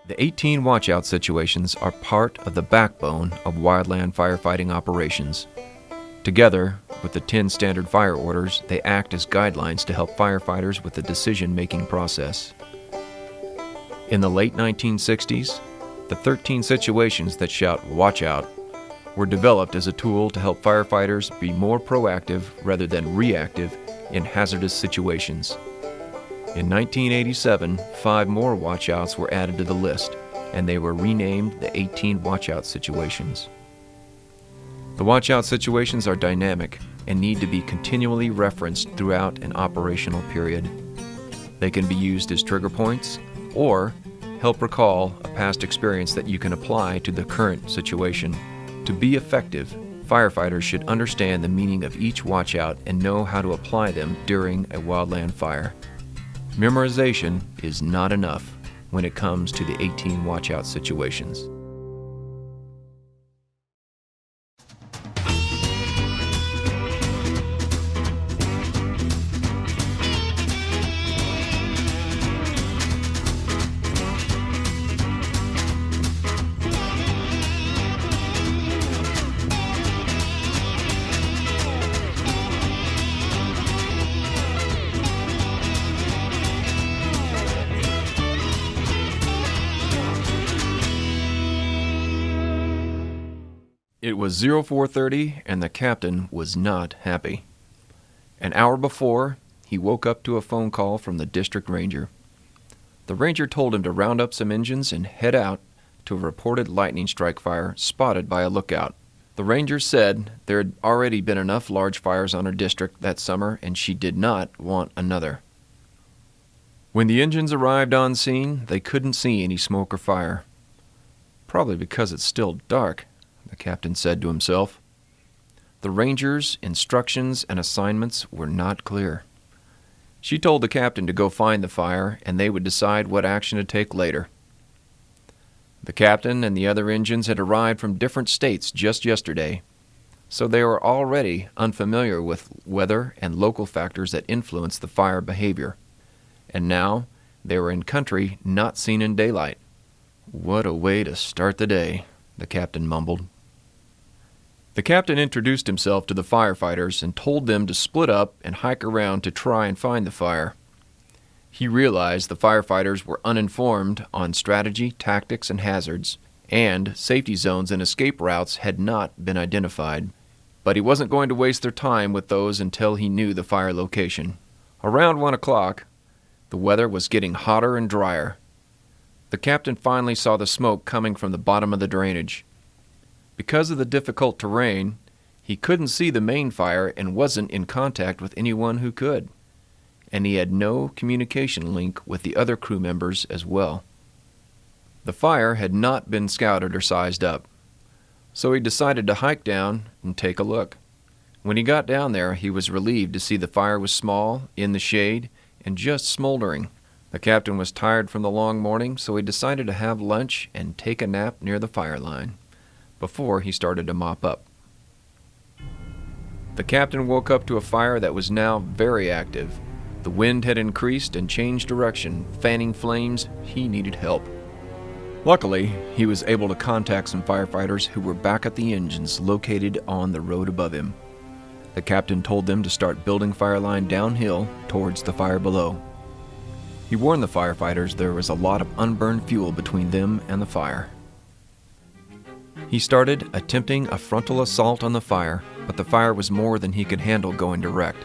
The 18 watchout situations are part of the backbone of wildland firefighting operations. Together with the 10 standard fire orders, they act as guidelines to help firefighters with the decision-making process. In the late 1960s, the 13 situations that shout "watch out" were developed as a tool to help firefighters be more proactive rather than reactive in hazardous situations. In 1987, 5 more watchouts were added to the list, and they were renamed the 18 watchout situations. The watchout situations are dynamic and need to be continually referenced throughout an operational period. They can be used as trigger points or help recall a past experience that you can apply to the current situation. To be effective, firefighters should understand the meaning of each watchout and know how to apply them during a wildland fire. Memorization is not enough when it comes to the 18 watchout situations. It was 04:30 and the captain was not happy. An hour before, he woke up to a phone call from the district ranger. The ranger told him to round up some engines and head out to a reported lightning strike fire spotted by a lookout. The ranger said there had already been enough large fires on her district that summer and she did not want another. When the engines arrived on scene, they couldn't see any smoke or fire. Probably because it's still dark, the captain said to himself. The ranger's instructions and assignments were not clear. She told the captain to go find the fire and they would decide what action to take later. The captain and the other engines had arrived from different states just yesterday, so they were already unfamiliar with weather and local factors that influence the fire behavior. And now they were in country not seen in daylight. What a way to start the day, the captain mumbled. The captain introduced himself to the firefighters and told them to split up and hike around to try and find the fire. He realized the firefighters were uninformed on strategy, tactics, and hazards, and safety zones and escape routes had not been identified. But he wasn't going to waste their time with those until he knew the fire location. Around 1 o'clock, the weather was getting hotter and drier. The captain finally saw the smoke coming from the bottom of the drainage. Because of the difficult terrain, he couldn't see the main fire and wasn't in contact with anyone who could. And he had no communication link with the other crew members as well. The fire had not been scouted or sized up, so he decided to hike down and take a look. When he got down there, he was relieved to see the fire was small, in the shade, and just smoldering. The captain was tired from the long morning, so he decided to have lunch and take a nap near the fire line before he started to mop up. The captain woke up to a fire that was now very active. The wind had increased and changed direction, fanning flames. He needed help. Luckily, he was able to contact some firefighters who were back at the engines located on the road above him. The captain told them to start building fire line downhill towards the fire below. He warned the firefighters there was a lot of unburned fuel between them and the fire. He started attempting a frontal assault on the fire, but the fire was more than he could handle going direct.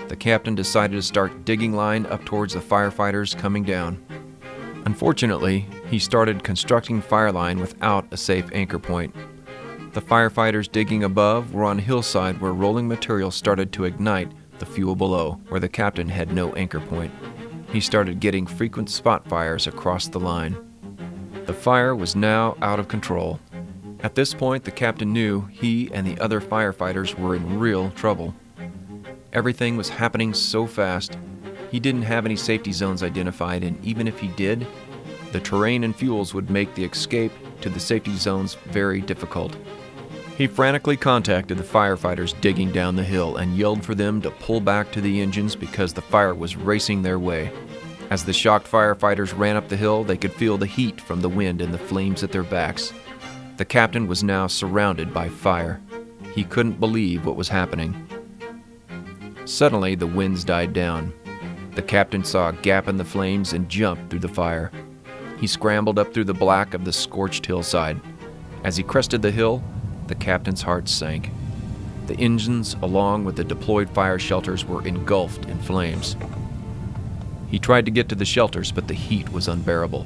The captain decided to start digging line up towards the firefighters coming down. Unfortunately, he started constructing fire line without a safe anchor point. The firefighters digging above were on a hillside where rolling material started to ignite the fuel below, where the captain had no anchor point. He started getting frequent spot fires across the line. The fire was now out of control. At this point, the captain knew he and the other firefighters were in real trouble. Everything was happening so fast. He didn't have any safety zones identified, and even if he did, the terrain and fuels would make the escape to the safety zones very difficult. He frantically contacted the firefighters digging down the hill and yelled for them to pull back to the engines because the fire was racing their way. As the shocked firefighters ran up the hill, they could feel the heat from the wind and the flames at their backs. The captain was now surrounded by fire. He couldn't believe what was happening. Suddenly, the winds died down. The captain saw a gap in the flames and jumped through the fire. He scrambled up through the black of the scorched hillside. As he crested the hill, the captain's heart sank. The engines, along with the deployed fire shelters, were engulfed in flames. He tried to get to the shelters, but the heat was unbearable.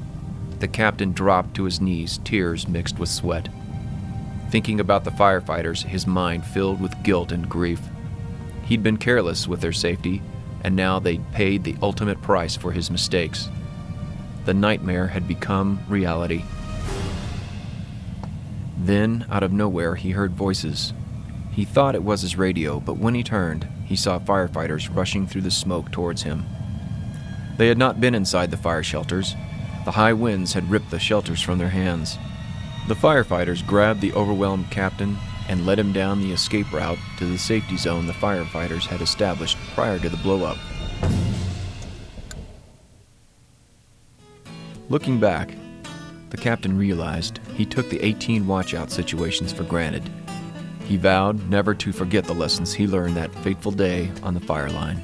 The captain dropped to his knees, tears mixed with sweat. Thinking about the firefighters, his mind filled with guilt and grief. He'd been careless with their safety, and now they'd paid the ultimate price for his mistakes. The nightmare had become reality. Then, out of nowhere, he heard voices. He thought it was his radio, but when he turned, he saw firefighters rushing through the smoke towards him. They had not been inside the fire shelters. The high winds had ripped the shelters from their hands. The firefighters grabbed the overwhelmed captain and led him down the escape route to the safety zone the firefighters had established prior to the blow-up. Looking back, the captain realized he took the 18 watch-out situations for granted. He vowed never to forget the lessons he learned that fateful day on the fire line.